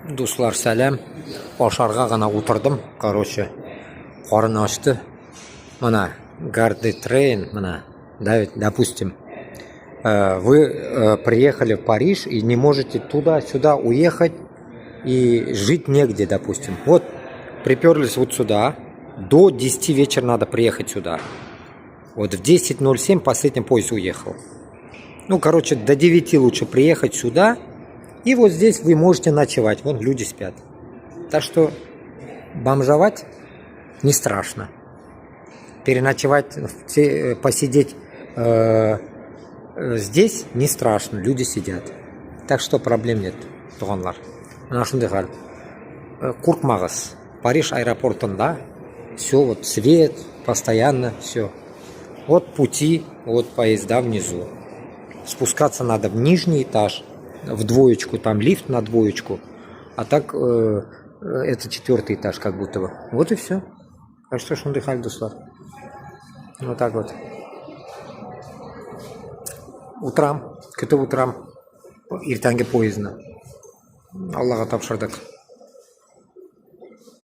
Дуслар, сәлем. Ашарға ғана отырдым. Короче, қарын ашты. Мына, Гарды Трейн, мына, допустим, вы приехали в Париж и не можете туда-сюда уехать и жить негде, допустим. Вот, приперлись вот сюда. До 10 вечера надо приехать сюда. Вот в 10:07 последний поезд уехал. Ну, короче, до 9 лучше приехать сюда. И вот здесь вы можете ночевать. Вон люди спят. Так что бомжевать не страшно. Переночевать, посидеть здесь не страшно. Люди сидят. Так что проблем нет. Туғанлар. Нашынды хал. Куркмагас. Париж аэропортында. Все, вот свет, постоянно, все. Вот пути, вот поезда внизу. Спускаться надо в нижний этаж. В двоечку, там лифт на двоечку. А так это 4-й этаж как будто бы. Вот и все. А что ж он дыхали, дуслар? Вот так вот. Утрам, көтіп утрам. Ертеңгі поездна. Аллаға тапшырдық.